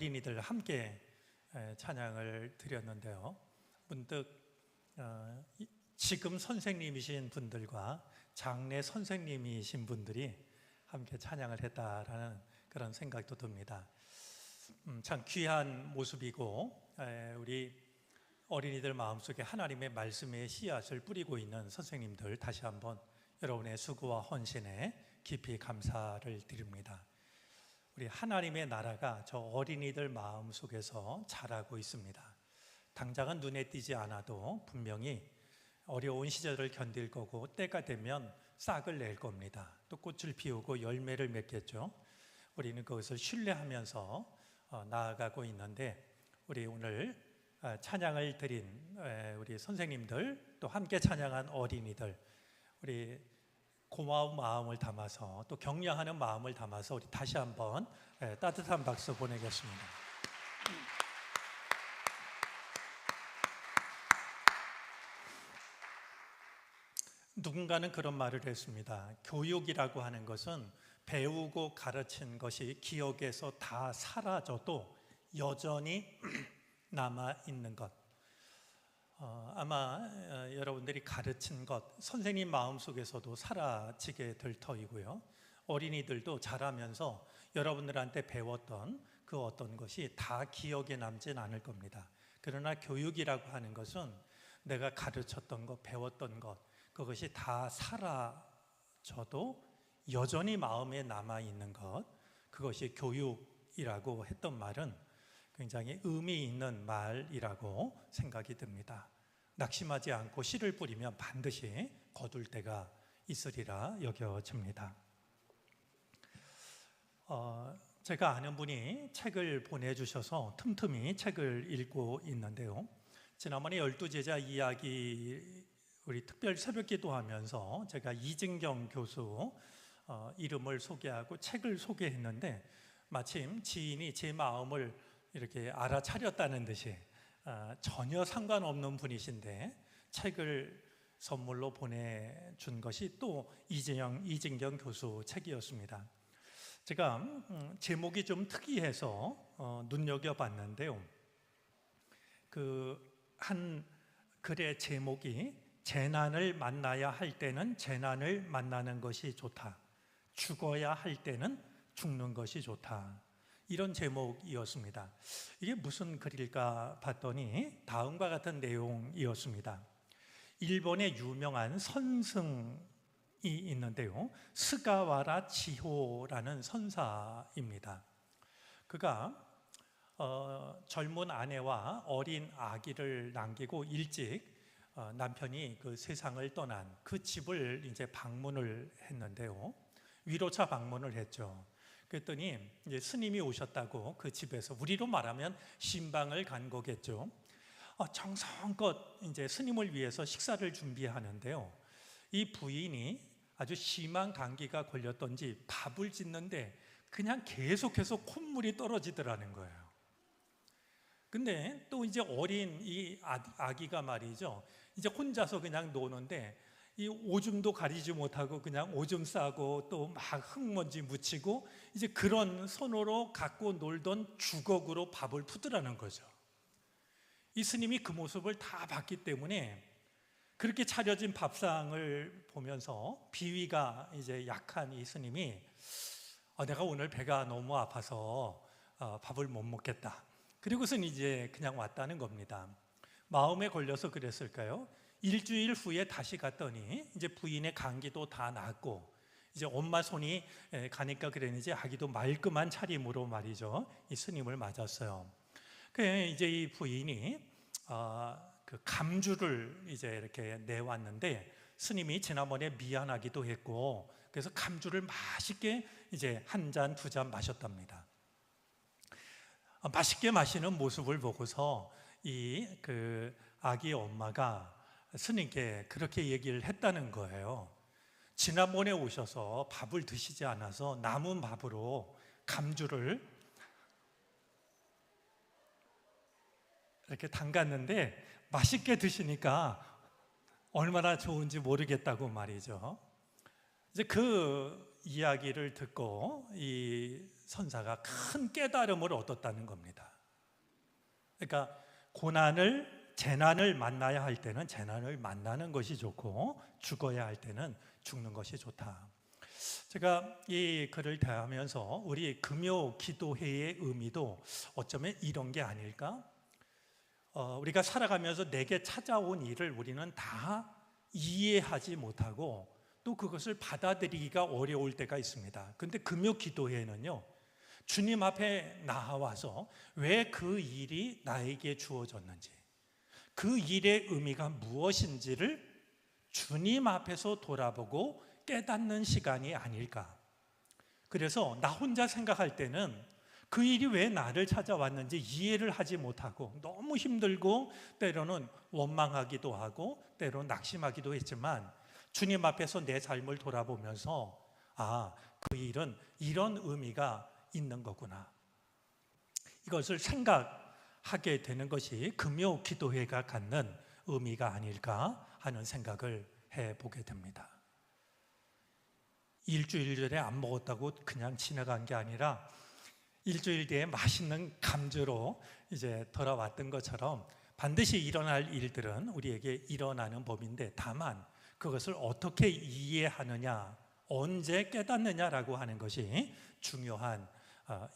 어린이들 함께 찬양을 드렸는데요. 문득 지금 선생님이신 분들과 장래 선생님이신 분들이 함께 찬양을 했다라는 그런 생각도 듭니다. 참 귀한 모습이고 우리 어린이들 마음속에 하나님의 말씀의 씨앗을 뿌리고 있는 선생님들, 다시 한번 여러분의 수고와 헌신에 깊이 감사를 드립니다. 우리 하나님의 나라가 저 어린이들 마음속에서 자라고 있습니다. 당장은 눈에 띄지 않아도 분명히 어려운 시절을 견딜 거고 때가 되면 싹을 낼 겁니다. 또 꽃을 피우고 열매를 맺겠죠. 우리는 그것을 신뢰하면서 나아가고 있는데, 우리 오늘 찬양을 드린 우리 선생님들, 또 함께 찬양한 어린이들, 우리 고마운 마음을 담아서 또 격려하는 마음을 담아서 우리 다시 한번 따뜻한 박수 보내겠습니다. 누군가는 그런 말을 했습니다. 교육이라고 하는 것은 배우고 가르친 것이 기억에서 다 사라져도 여전히 남아있는 것. 아마 여러분들이 가르친 것, 선생님 마음속에서도 사라지게 될 터이고요. 어린이들도 자라면서 여러분들한테 배웠던 그 어떤 것이 다 기억에 남진 않을 겁니다. 그러나 교육이라고 하는 것은 내가 가르쳤던 것, 배웠던 것, 그것이 다 사라져도 여전히 마음에 남아있는 것, 그것이 교육이라고 했던 말은 굉장히 의미 있는 말이라고 생각이 듭니다. 낙심하지 않고 씨를 뿌리면 반드시 거둘 때가 있으리라 여겨집니다. 제가 아는 분이 책을 보내주셔서 틈틈이 책을 읽고 있는데요. 지난번에 12제자 이야기 우리 특별 새벽기도 하면서 제가 이진경 교수 이름을 소개하고 책을 소개했는데, 마침 지인이 제 마음을 이렇게 알아차렸다는 듯이 전혀 상관없는 분이신데 책을 선물로 보내준 것이 또 이진경 교수 책이었습니다. 제가 제목이 좀 특이해서 눈여겨봤는데요. 한 글의 제목이 재난을 만나야 할 때는 재난을 만나는 것이 좋다, 죽어야 할 때는 죽는 것이 좋다, 이런 제목이었습니다. 이게 무슨 글일까 봤더니 다음과 같은 내용이었습니다. 일본의 유명한 선승이 있는데요, 스가와라 치호라는 선사입니다. 그가 젊은 아내와 어린 아기를 남기고 일찍 남편이 그 세상을 떠난 그 집을 이제 방문을 했는데요, 위로차 방문을 했죠. 그랬더니 이제 스님이 오셨다고 그 집에서, 우리로 말하면 신방을 간 거겠죠. 정성껏 이제 스님을 위해서 식사를 준비하는데요, 이 부인이 아주 심한 감기가 걸렸던지 밥을 짓는데 그냥 계속해서 콧물이 떨어지더라는 거예요. 근데 또 이제 어린 이 아기가 말이죠, 이제 혼자서 그냥 노는데 이 오줌도 가리지 못하고 그냥 오줌 싸고 또 막 흙먼지 묻히고 이제 그런 손으로 갖고 놀던 주걱으로 밥을 푸더라는 거죠. 이 스님이 그 모습을 다 봤기 때문에 그렇게 차려진 밥상을 보면서 비위가 이제 약한 이 스님이 내가 오늘 배가 너무 아파서 밥을 못 먹겠다, 그리고선 이제 그냥 왔다는 겁니다. 마음에 걸려서 그랬을까요? 일주일 후에 다시 갔더니 이제 부인의 감기도 다 나았고 이제 엄마 손이 가니까 그랬는지 아기도 말끔한 차림으로 말이죠, 이 스님을 맞았어요. 이제 이 부인이 그 감주를 이제 이렇게 내왔는데, 스님이 지난번에 미안하기도 했고 그래서 감주를 맛있게 이제 한 잔, 두 잔 마셨답니다. 맛있게 마시는 모습을 보고서 그 아기 엄마가 스님께 그렇게 얘기를 했다는 거예요. 지난번에 오셔서 밥을 드시지 않아서 남은 밥으로 감주를 이렇게 담갔는데 맛있게 드시니까 얼마나 좋은지 모르겠다고 말이죠. 이제 그 이야기를 듣고 이 선사가 큰 깨달음을 얻었다는 겁니다. 그러니까 재난을 만나야 할 때는 재난을 만나는 것이 좋고 죽어야 할 때는 죽는 것이 좋다. 제가 이 글을 대하면서 우리 금요 기도회의 의미도 어쩌면 이런 게 아닐까? 우리가 살아가면서 내게 찾아온 일을 우리는 다 이해하지 못하고 또 그것을 받아들이기가 어려울 때가 있습니다. 그런데 금요 기도회는요, 주님 앞에 나와서 왜 그 일이 나에게 주어졌는지, 그 일의 의미가 무엇인지를 주님 앞에서 돌아보고 깨닫는 시간이 아닐까. 그래서 나 혼자 생각할 때는 그 일이 왜 나를 찾아왔는지 이해를 하지 못하고 너무 힘들고 때로는 원망하기도 하고 때로는 낙심하기도 했지만, 주님 앞에서 내 삶을 돌아보면서 그 일은 이런 의미가 있는 거구나, 이것을 생각하게 되는 것이 금요 기도회가 갖는 의미가 아닐까 하는 생각을 해보게 됩니다. 일주일 전에 안 먹었다고 그냥 지나간 게 아니라 일주일 뒤에 맛있는 감주로 이제 돌아왔던 것처럼 반드시 일어날 일들은 우리에게 일어나는 법인데, 다만 그것을 어떻게 이해하느냐, 언제 깨닫느냐라고 하는 것이 중요한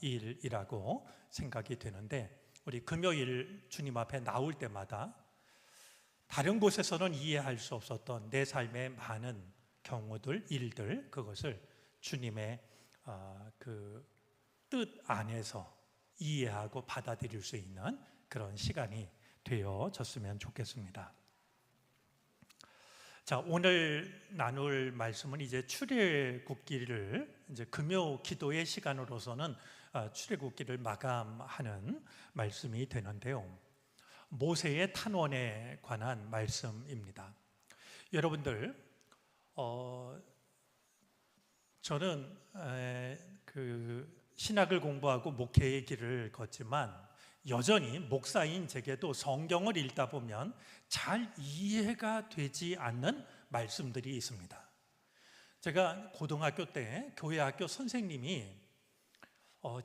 일이라고 생각이 되는데, 우리 금요일 주님 앞에 나올 때마다 다른 곳에서는 이해할 수 없었던 내 삶의 많은 경우들, 일들, 그것을 주님의 그 뜻 안에서 이해하고 받아들일 수 있는 그런 시간이 되어졌으면 좋겠습니다. 자, 오늘 나눌 말씀은 이제 출애굽기를 이제 금요 기도의 시간으로서는 출애굽기를 마감하는 말씀이 되는데요. 모세의 탄원에 관한 말씀입니다. 여러분들, 저는 그 신학을 공부하고 목회의 길을 걷지만 여전히 목사인 제게도 성경을 읽다 보면 잘 이해가 되지 않는 말씀들이 있습니다. 제가 고등학교 때 교회 학교 선생님이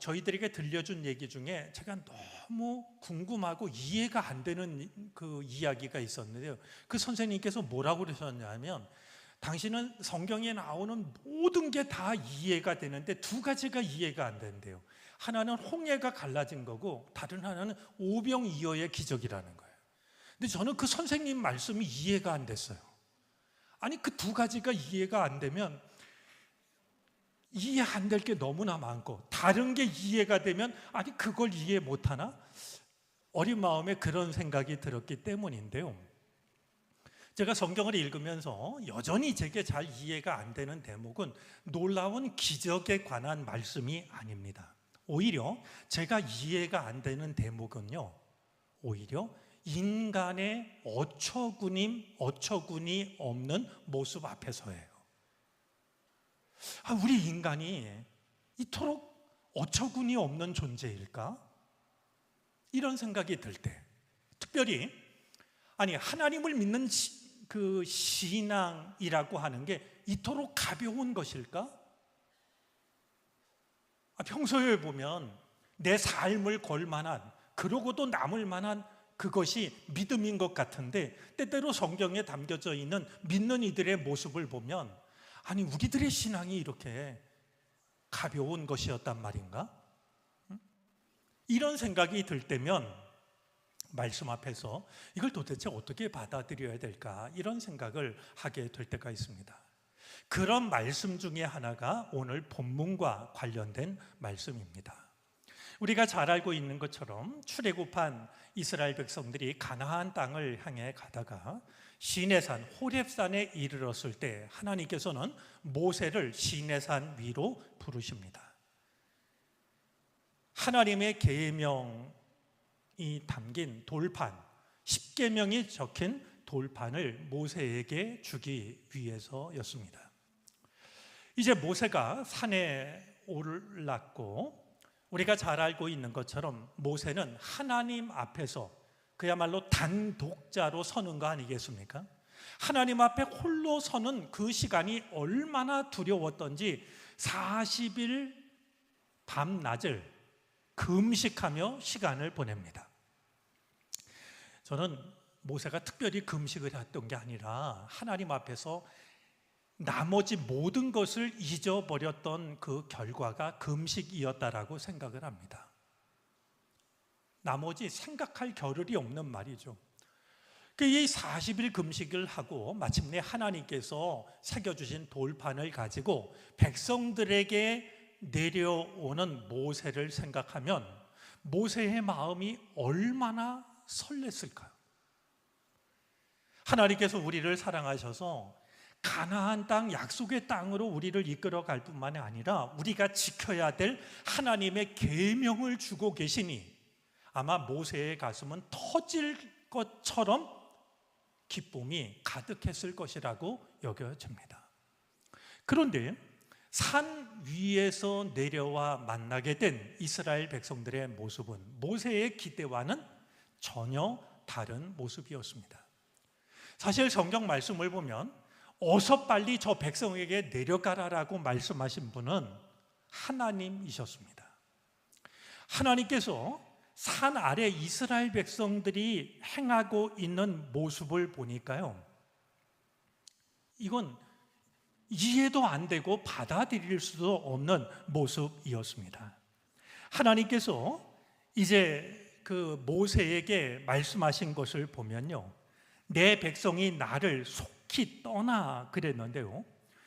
저희들에게 들려준 얘기 중에 제가 너무 궁금하고 이해가 안 되는 그 이야기가 있었는데요. 그 선생님께서 뭐라고 그러셨냐면, 당신은 성경에 나오는 모든 게 다 이해가 되는데 두 가지가 이해가 안 된대요. 하나는 홍해가 갈라진 거고 다른 하나는 오병이어의 기적이라는 거예요. 근데 저는 그 선생님 말씀이 이해가 안 됐어요. 아니, 그 두 가지가 이해가 안 되면 이해 안 될 게 너무나 많고, 다른 게 이해가 되면 아니 그걸 이해 못하나? 어린 마음에 그런 생각이 들었기 때문인데요. 제가 성경을 읽으면서 여전히 제게 잘 이해가 안 되는 대목은 놀라운 기적에 관한 말씀이 아닙니다. 오히려 제가 이해가 안 되는 대목은요, 오히려 인간의 어처구니 없는 모습 앞에서예요. 우리 인간이 이토록 어처구니 없는 존재일까? 이런 생각이 들 때, 특별히 하나님을 믿는 그 신앙이라고 하는 게 이토록 가벼운 것일까? 평소에 보면 내 삶을 걸 만한, 그러고도 남을 만한 그것이 믿음인 것 같은데, 때때로 성경에 담겨져 있는 믿는 이들의 모습을 보면 우리들의 신앙이 이렇게 가벼운 것이었단 말인가? 이런 생각이 들 때면 말씀 앞에서 이걸 도대체 어떻게 받아들여야 될까, 이런 생각을 하게 될 때가 있습니다. 그런 말씀 중에 하나가 오늘 본문과 관련된 말씀입니다. 우리가 잘 알고 있는 것처럼 출애굽한 이스라엘 백성들이 가나안 땅을 향해 가다가 시내산 호렙산에 이르렀을 때 하나님께서는 모세를 시내산 위로 부르십니다. 하나님의 계명이 담긴 돌판, 10계명이 적힌 돌판을 모세에게 주기 위해서였습니다. 이제 모세가 산에 올랐고, 우리가 잘 알고 있는 것처럼 모세는 하나님 앞에서 그야말로 단독자로 서는 거 아니겠습니까? 하나님 앞에 홀로 서는 그 시간이 얼마나 두려웠던지 40일 밤낮을 금식하며 시간을 보냅니다. 저는 모세가 특별히 금식을 했던 게 아니라 하나님 앞에서 나머지 모든 것을 잊어버렸던 그 결과가 금식이었다라고 생각을 합니다. 나머지 생각할 겨를이 없는 말이죠. 이 40일 금식을 하고 마침내 하나님께서 새겨주신 돌판을 가지고 백성들에게 내려오는 모세를 생각하면 모세의 마음이 얼마나 설렜을까요? 하나님께서 우리를 사랑하셔서 가나안 땅, 약속의 땅으로 우리를 이끌어 갈 뿐만 아니라 우리가 지켜야 될 하나님의 계명을 주고 계시니 아마 모세의 가슴은 터질 것처럼 기쁨이 가득했을 것이라고 여겨집니다. 그런데 산 위에서 내려와 만나게 된 이스라엘 백성들의 모습은 모세의 기대와는 전혀 다른 모습이었습니다. 사실 성경 말씀을 보면 어서 빨리 저 백성에게 내려가라라고 말씀하신 분은 하나님이셨습니다. 하나님께서 산 아래 이스라엘 백성들이 행하고 있는 모습을 보니까요, 이건 이해도 안 되고 받아들일 수도 없는 모습이었습니다. 하나님께서 이제 그 모세에게 말씀하신 것을 보면요, 내 백성이 나를 속히 떠나 그랬는데요,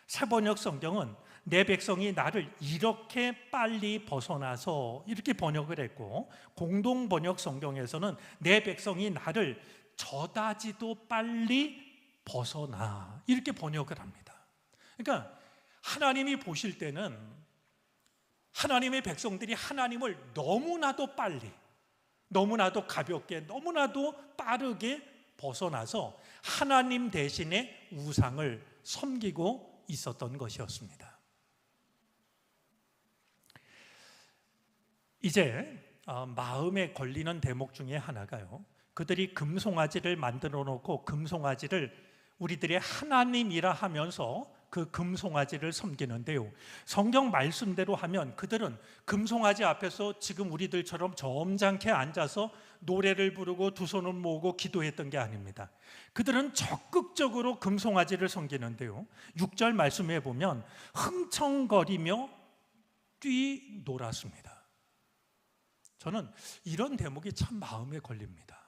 새번역 성경은 내 백성이 나를 이렇게 빨리 벗어나서 이렇게 번역을 했고, 공동 번역 성경에서는 내 백성이 나를 저다지도 빨리 벗어나 이렇게 번역을 합니다. 그러니까 하나님이 보실 때는 하나님의 백성들이 하나님을 너무나도 빨리, 너무나도 가볍게, 너무나도 빠르게 벗어나서 하나님 대신에 우상을 섬기고 있었던 것이었습니다. 이제 마음에 걸리는 대목 중에 하나가요, 그들이 금송아지를 만들어 놓고 금송아지를 우리들의 하나님이라 하면서 그 금송아지를 섬기는데요, 성경 말씀대로 하면 그들은 금송아지 앞에서 지금 우리들처럼 점잖게 앉아서 노래를 부르고 두 손을 모으고 기도했던 게 아닙니다. 그들은 적극적으로 금송아지를 섬기는데요, 6절 말씀에 보면 흥청거리며 뛰놀았습니다. 저는 이런 대목이 참 마음에 걸립니다.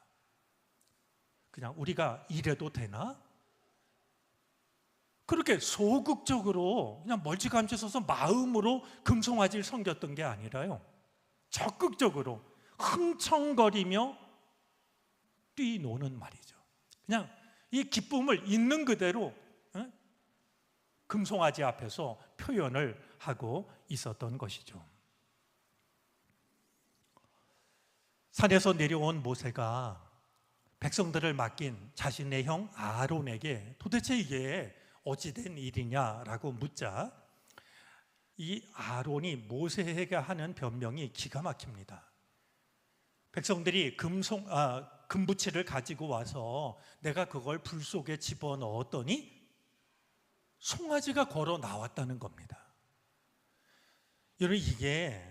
그냥 우리가 이래도 되나? 그렇게 소극적으로 그냥 멀찌감치 서서 마음으로 금송아지를 섬겼던 게 아니라요, 적극적으로 흥청거리며 뛰노는 말이죠. 그냥 이 기쁨을 있는 그대로 금송아지 앞에서 표현을 하고 있었던 것이죠. 산에서 내려온 모세가 백성들을 맡긴 자신의 형 아론에게 도대체 이게 어찌된 일이냐라고 묻자, 이 아론이 모세에게 하는 변명이 기가 막힙니다. 백성들이 금부치를 가지고 와서 내가 그걸 불 속에 집어넣었더니 송아지가 걸어 나왔다는 겁니다. 여러분, 이게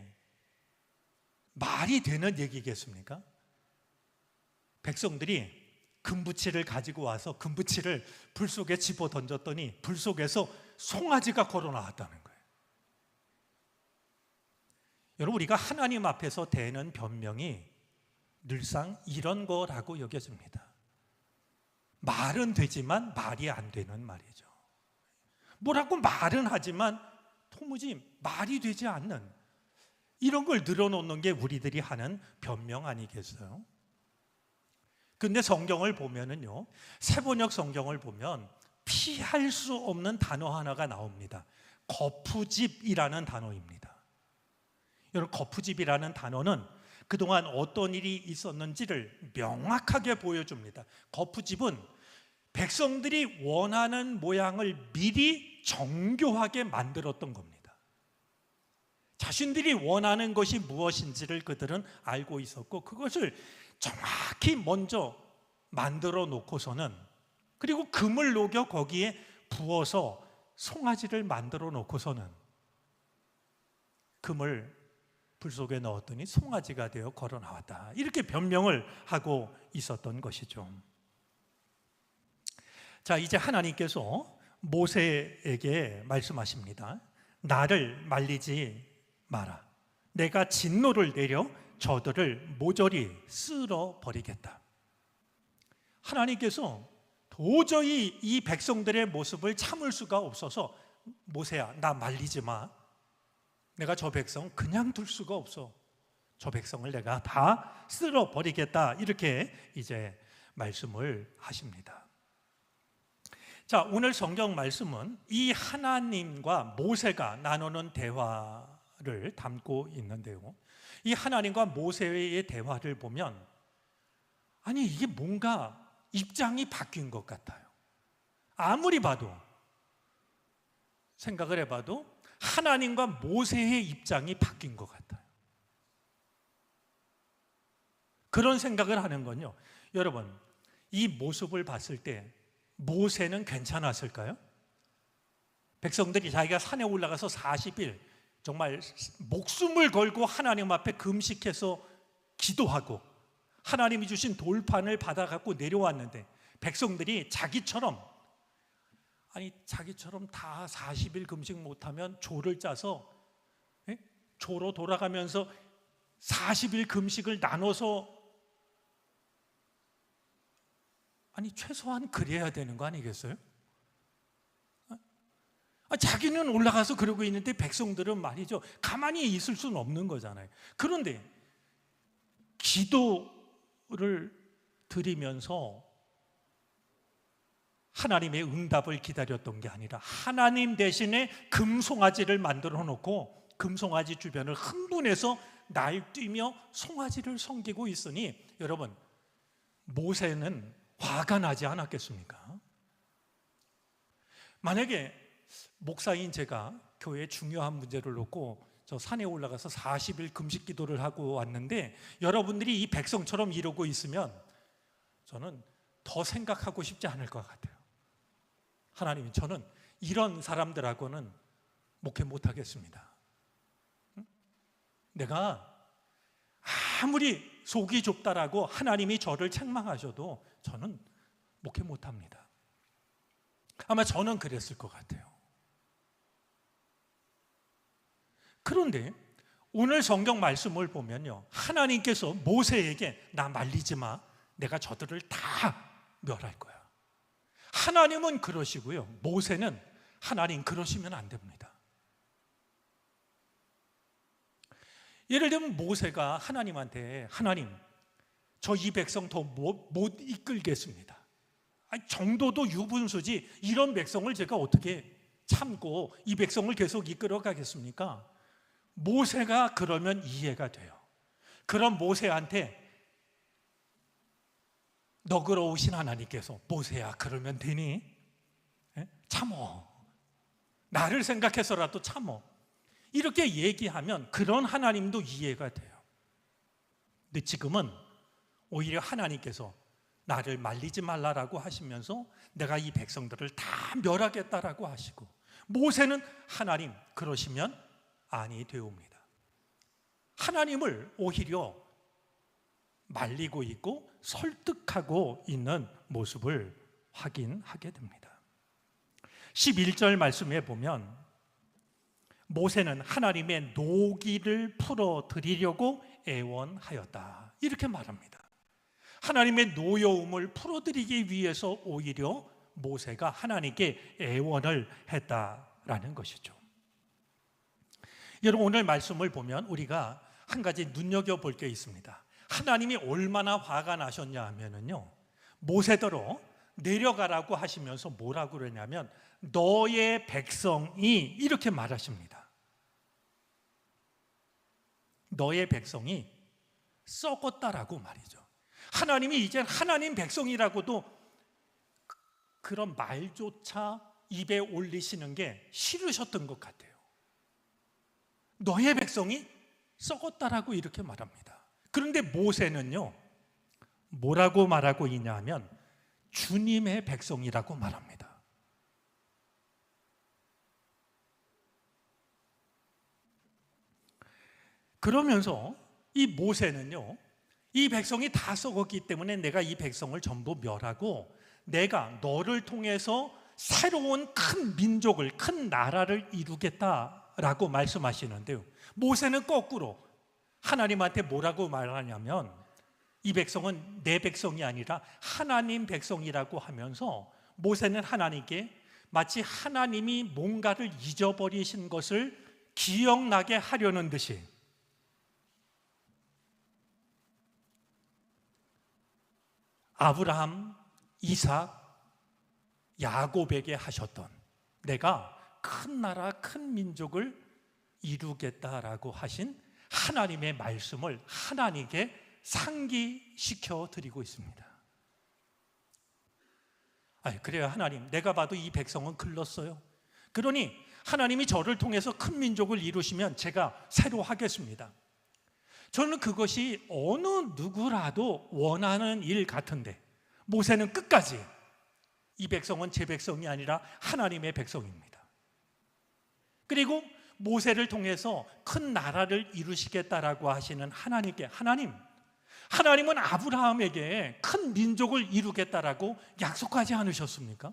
말이 되는 얘기겠습니까? 백성들이 금부치를 가지고 와서 금부치를 불 속에 집어 던졌더니 불 속에서 송아지가 걸어 나왔다는 거예요. 여러분, 우리가 하나님 앞에서 대는 변명이 늘상 이런 거라고 여겨집니다. 말은 되지만 말이 안 되는 말이죠. 뭐라고 말은 하지만 도무지 말이 되지 않는 이런 걸 늘어놓는 게 우리들이 하는 변명 아니겠어요? 근데 성경을 보면은요, 새번역 성경을 보면 피할 수 없는 단어 하나가 나옵니다. 거푸집이라는 단어입니다. 여러분, 거푸집이라는 단어는 그동안 어떤 일이 있었는지를 명확하게 보여줍니다. 거푸집은 백성들이 원하는 모양을 미리 정교하게 만들었던 겁니다. 자신들이 원하는 것이 무엇인지를 그들은 알고 있었고, 그것을 정확히 먼저 만들어 놓고서는, 그리고 금을 녹여 거기에 부어서 송아지를 만들어 놓고서는 금을 불 속에 넣었더니 송아지가 되어 걸어 나왔다. 이렇게 변명을 하고 있었던 것이죠. 자, 이제 하나님께서 모세에게 말씀하십니다. 나를 말리지 마라. 내가 진노를 내려 저들을 모조리 쓸어 버리겠다. 하나님께서 도저히 이 백성들의 모습을 참을 수가 없어서 모세야, 나 말리지 마. 내가 저 백성 그냥 둘 수가 없어. 저 백성을 내가 다 쓸어 버리겠다. 이렇게 이제 말씀을 하십니다. 자, 오늘 성경 말씀은 이 하나님과 모세가 나누는 대화를 담고 있는데요. 이 하나님과 모세의 대화를 보면 아니 이게 뭔가 입장이 바뀐 것 같아요. 아무리 봐도 생각을 해봐도 하나님과 모세의 입장이 바뀐 것 같아요. 그런 생각을 하는 건요, 여러분 이 모습을 봤을 때 모세는 괜찮았을까요? 백성들이 자기가 산에 올라가서 40일 정말 목숨을 걸고 하나님 앞에 금식해서 기도하고 하나님이 주신 돌판을 받아갖고 내려왔는데 백성들이 자기처럼 다 40일 금식 못하면 조를 짜서 조로 돌아가면서 40일 금식을 나눠서 최소한 그래야 되는 거 아니겠어요? 자기는 올라가서 그러고 있는데 백성들은 말이죠, 가만히 있을 수는 없는 거잖아요. 그런데 기도를 드리면서 하나님의 응답을 기다렸던 게 아니라 하나님 대신에 금송아지를 만들어 놓고 금송아지 주변을 흥분해서 날뛰며 송아지를 섬기고 있으니 여러분, 모세는 화가 나지 않았겠습니까? 만약에 목사인 제가 교회에 중요한 문제를 놓고 저 산에 올라가서 40일 금식 기도를 하고 왔는데 여러분들이 이 백성처럼 이러고 있으면 저는 더 생각하고 싶지 않을 것 같아요. 하나님, 저는 이런 사람들하고는 목회 못하겠습니다. 내가 아무리 속이 좁다라고 하나님이 저를 책망하셔도 저는 목회 못합니다. 아마 저는 그랬을 것 같아요. 그런데 오늘 성경 말씀을 보면요, 하나님께서 모세에게 나 말리지 마, 내가 저들을 다 멸할 거야. 하나님은 그러시고요, 모세는 하나님 그러시면 안 됩니다. 예를 들면 모세가 하나님한테 하나님, 저 이 백성 더 못 이끌겠습니다. 정도도 유분수지 이런 백성을 제가 어떻게 참고 이 백성을 계속 이끌어 가겠습니까? 모세가 그러면 이해가 돼요. 그럼 모세한테 너그러우신 하나님께서 모세야 그러면 되니? 참어. 나를 생각해서라도 참어. 이렇게 얘기하면 그런 하나님도 이해가 돼요. 근데 지금은 오히려 하나님께서 나를 말리지 말라라고 하시면서 내가 이 백성들을 다 멸하겠다라고 하시고, 모세는 하나님 그러시면 아니 되옵니다. 하나님을 오히려 말리고 있고 설득하고 있는 모습을 확인하게 됩니다. 11절 말씀에 보면 모세는 하나님의 노기를 풀어드리려고 애원하였다, 이렇게 말합니다. 하나님의 노여움을 풀어드리기 위해서 오히려 모세가 하나님께 애원을 했다라는 것이죠. 여러분, 오늘 말씀을 보면 우리가 한 가지 눈여겨볼 게 있습니다. 하나님이 얼마나 화가 나셨냐 하면요, 모세더러 내려가라고 하시면서 뭐라고 그러냐면 너의 백성이, 이렇게 말하십니다. 너의 백성이 썩었다라고 말이죠. 하나님이 이제 하나님 백성이라고도 그런 말조차 입에 올리시는 게 싫으셨던 것 같아요. 너의 백성이 썩었다라고 이렇게 말합니다. 그런데 모세는요, 뭐라고 말하고 있냐면 주님의 백성이라고 말합니다. 그러면서 이 모세는요, 이 백성이 다 썩었기 때문에 내가 이 백성을 전부 멸하고 내가 너를 통해서 새로운 큰 민족을, 큰 나라를 이루겠다라고 말씀하시는데요, 모세는 거꾸로 하나님한테 뭐라고 말하냐면 이 백성은 내 백성이 아니라 하나님 백성이라고 하면서 모세는 하나님께 마치 하나님이 뭔가를 잊어버리신 것을 기억나게 하려는 듯이 아브라함, 이삭, 야곱에게 하셨던 내가 큰 나라, 큰 민족을 이루겠다라고 하신 하나님의 말씀을 하나님께 상기시켜 드리고 있습니다. 그래요, 하나님, 내가 봐도 이 백성은 글렀어요. 그러니 하나님이 저를 통해서 큰 민족을 이루시면 제가 새로 하겠습니다. 저는 그것이 어느 누구라도 원하는 일 같은데 모세는 끝까지 이 백성은 제 백성이 아니라 하나님의 백성입니다. 그리고 모세를 통해서 큰 나라를 이루시겠다라고 하시는 하나님께 하나님은 아브라함에게 큰 민족을 이루겠다라고 약속하지 않으셨습니까?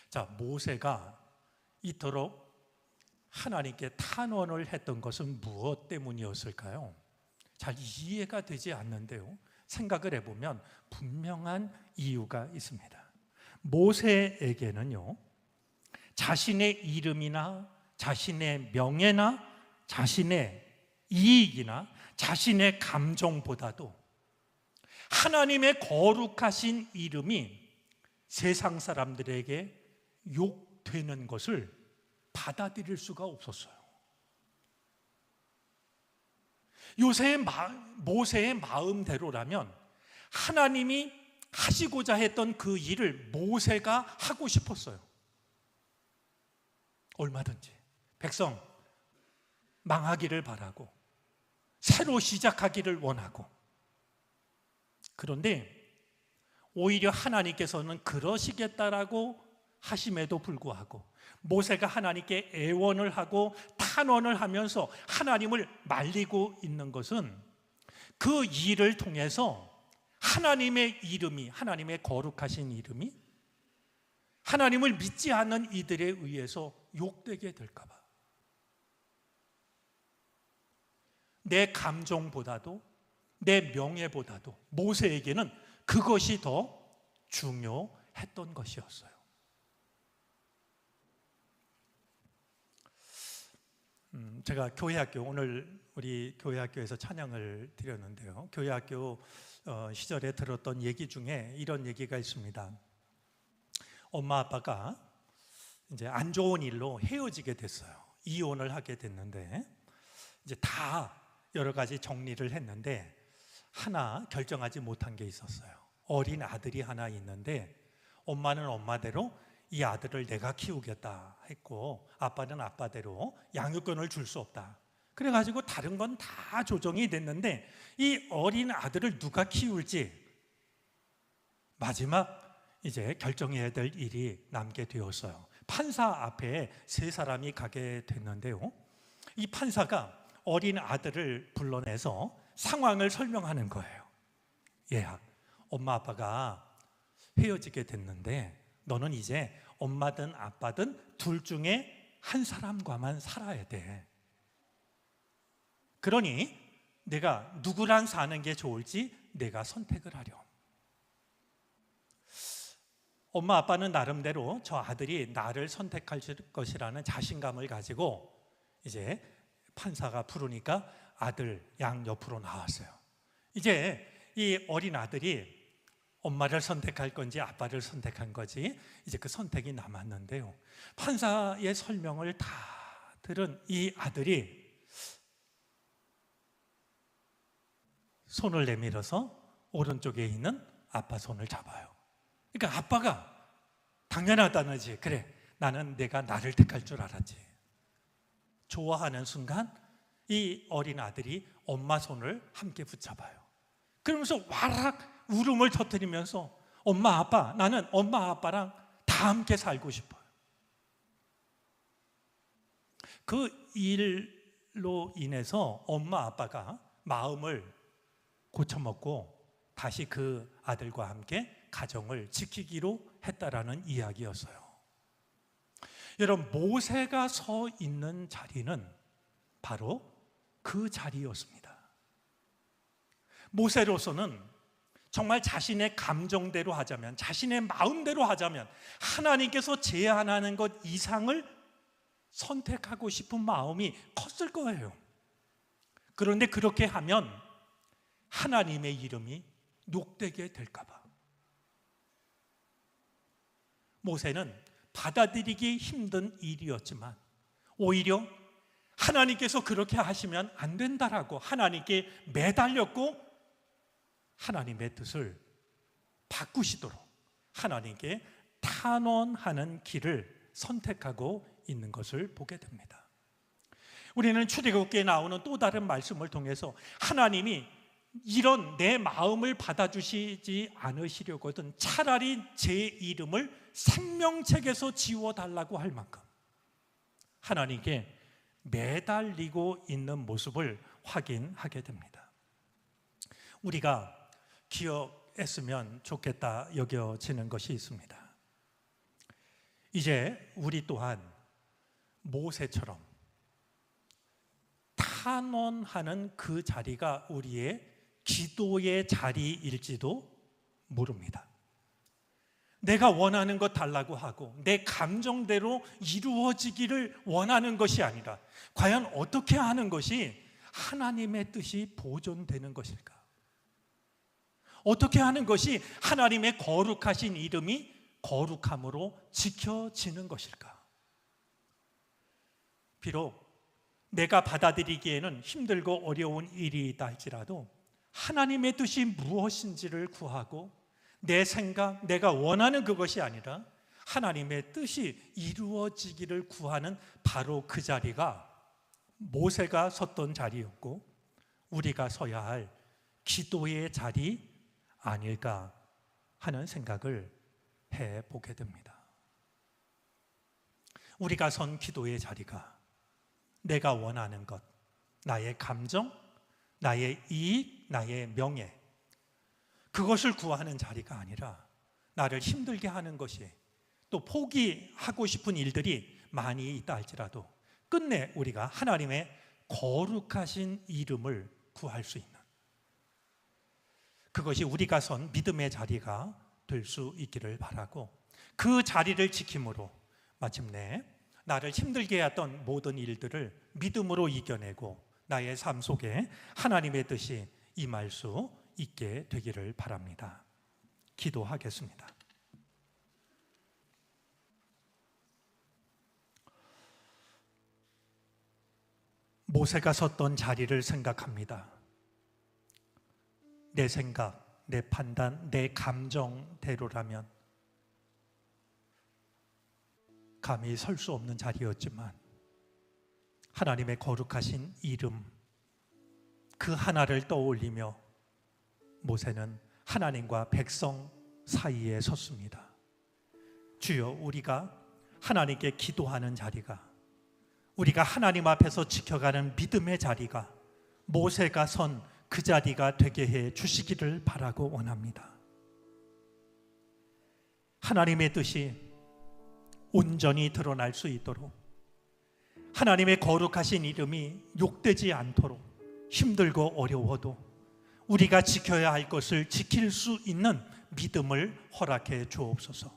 자, 모세가 이토록 하나님께 탄원을 했던 것은 무엇 때문이었을까요? 잘 이해가 되지 않는데요, 생각을 해보면 분명한 이유가 있습니다. 모세에게는요, 자신의 이름이나 자신의 명예나 자신의 이익이나 자신의 감정보다도 하나님의 거룩하신 이름이 세상 사람들에게 욕되는 것을 받아들일 수가 없었어요. 모세의 마음대로라면 하나님이 하시고자 했던 그 일을 모세가 하고 싶었어요. 얼마든지 백성 망하기를 바라고 새로 시작하기를 원하고, 그런데 오히려 하나님께서는 그러시겠다라고 하심에도 불구하고 모세가 하나님께 애원을 하고 탄원을 하면서 하나님을 말리고 있는 것은 그 일을 통해서 하나님의 이름이, 하나님의 거룩하신 이름이 하나님을 믿지 않는 이들에 의해서 욕되게 될까 봐. 내 감정보다도 내 명예보다도 모세에게는 그것이 더 중요했던 것이었어요. 제가 교회학교, 오늘 우리 교회학교에서 찬양을 드렸는데요, 교회학교 시절에 들었던 얘기 중에 이런 얘기가 있습니다. 엄마 아빠가 이제 안 좋은 일로 헤어지게 됐어요. 이혼을 하게 됐는데 이제 다 여러 가지 정리를 했는데 하나 결정하지 못한 게 있었어요. 어린 아들이 하나 있는데 엄마는 엄마대로 이 아들을 내가 키우겠다 했고 아빠는 아빠대로 양육권을 줄 수 없다. 그래가지고 다른 건 다 조정이 됐는데 이 어린 아들을 누가 키울지 마지막 이제 결정해야 될 일이 남게 되었어요. 판사 앞에 세 사람이 가게 됐는데요, 이 판사가 어린 아들을 불러내서 상황을 설명하는 거예요. 얘야, 엄마 아빠가 헤어지게 됐는데 너는 이제 엄마든 아빠든 둘 중에 한 사람과만 살아야 돼. 그러니 내가 누구랑 사는 게 좋을지 내가 선택을 하렴. 엄마 아빠는 나름대로 저 아들이 나를 선택할 것이라는 자신감을 가지고 이제 판사가 부르니까 아들 양 옆으로 나왔어요. 이제 이 어린 아들이 엄마를 선택할 건지 아빠를 선택한 거지 이제 그 선택이 남았는데요, 판사의 설명을 다 들은 이 아들이 손을 내밀어서 오른쪽에 있는 아빠 손을 잡아요. 그러니까 아빠가 당연하다는지, 그래 나는 내가 나를 택할 줄 알았지. 좋아하는 순간 이 어린 아들이 엄마 손을 함께 붙잡아요. 그러면서 와락 울음을 터뜨리면서 엄마 아빠, 나는 엄마 아빠랑 다 함께 살고 싶어요. 그 일로 인해서 엄마 아빠가 마음을 고쳐먹고 다시 그 아들과 함께 가정을 지키기로 했다라는 이야기였어요. 여러분, 모세가 서 있는 자리는 바로 그 자리였습니다. 모세로서는 정말 자신의 감정대로 하자면, 자신의 마음대로 하자면 하나님께서 제안하는 것 이상을 선택하고 싶은 마음이 컸을 거예요. 그런데 그렇게 하면 하나님의 이름이 욕되게 될까 봐 모세는 받아들이기 힘든 일이었지만 오히려 하나님께서 그렇게 하시면 안 된다라고 하나님께 매달렸고 하나님의 뜻을 바꾸시도록 하나님께 탄원하는 길을 선택하고 있는 것을 보게 됩니다. 우리는 출애굽기에 나오는 또 다른 말씀을 통해서 하나님이 이런 내 마음을 받아주시지 않으시려거든 차라리 제 이름을 생명책에서 지워달라고 할 만큼 하나님께 매달리고 있는 모습을 확인하게 됩니다. 우리가 기억했으면 좋겠다 여겨지는 것이 있습니다. 이제 우리 또한 모세처럼 탄원하는 그 자리가 우리의 기도의 자리일지도 모릅니다. 내가 원하는 것 달라고 하고 내 감정대로 이루어지기를 원하는 것이 아니라 과연 어떻게 하는 것이 하나님의 뜻이 보존되는 것일까? 어떻게 하는 것이 하나님의 거룩하신 이름이 거룩함으로 지켜지는 것일까? 비록 내가 받아들이기에는 힘들고 어려운 일이 있다 할지라도 하나님의 뜻이 무엇인지를 구하고 내 생각, 내가 원하는 그것이 아니라 하나님의 뜻이 이루어지기를 구하는 바로 그 자리가 모세가 섰던 자리였고 우리가 서야 할 기도의 자리 아닐까 하는 생각을 해보게 됩니다. 우리가 선 기도의 자리가 내가 원하는 것, 나의 감정, 나의 이익, 나의 명예 그것을 구하는 자리가 아니라 나를 힘들게 하는 것이 또 포기하고 싶은 일들이 많이 있다 할지라도 끝내 우리가 하나님의 거룩하신 이름을 구할 수 있는 그것이 우리가 선 믿음의 자리가 될 수 있기를 바라고 그 자리를 지킴으로 마침내 나를 힘들게 했던 모든 일들을 믿음으로 이겨내고 나의 삶 속에 하나님의 뜻이 임할 수 있게 되기를 바랍니다. 기도하겠습니다. 모세가 섰던 자리를 생각합니다. 내 생각, 내 판단, 내 감정대로라면 감히 설 수 없는 자리였지만 하나님의 거룩하신 이름 그 하나를 떠올리며 모세는 하나님과 백성 사이에 섰습니다. 주여, 우리가 하나님께 기도하는 자리가 우리가 하나님 앞에서 지켜가는 믿음의 자리가 모세가 선 그 자리가 되게 해 주시기를 바라고 원합니다. 하나님의 뜻이 온전히 드러날 수 있도록 하나님의 거룩하신 이름이 욕되지 않도록 힘들고 어려워도 우리가 지켜야 할 것을 지킬 수 있는 믿음을 허락해 주옵소서.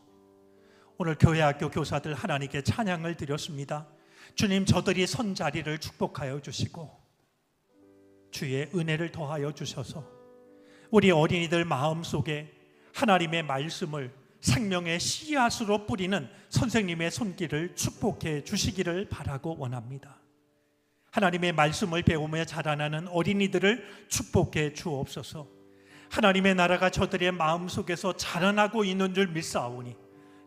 오늘 교회학교 교사들 하나님께 찬양을 드렸습니다. 주님, 저들이 선 자리를 축복하여 주시고 주의 은혜를 더하여 주셔서 우리 어린이들 마음속에 하나님의 말씀을 생명의 씨앗으로 뿌리는 선생님의 손길을 축복해 주시기를 바라고 원합니다. 하나님의 말씀을 배우며 자라나는 어린이들을 축복해 주옵소서. 하나님의 나라가 저들의 마음속에서 자라나고 있는 줄 믿사오니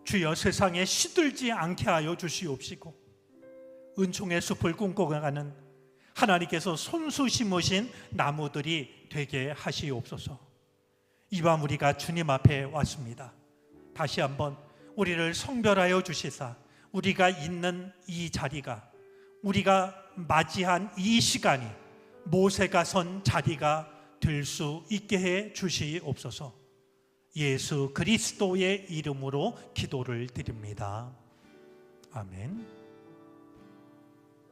주여 세상에 시들지 않게 하여 주시옵시고 은총의 숲을 꿈꿔가는 하나님께서 손수 심으신 나무들이 되게 하시옵소서. 이 밤 우리가 주님 앞에 왔습니다. 다시 한번 우리를 성별하여 주시사 우리가 있는 이 자리가 우리가 맞이한 이 시간이 모세가 선 자리가 될 수 있게 해 주시옵소서. 예수 그리스도의 이름으로 기도를 드립니다. 아멘.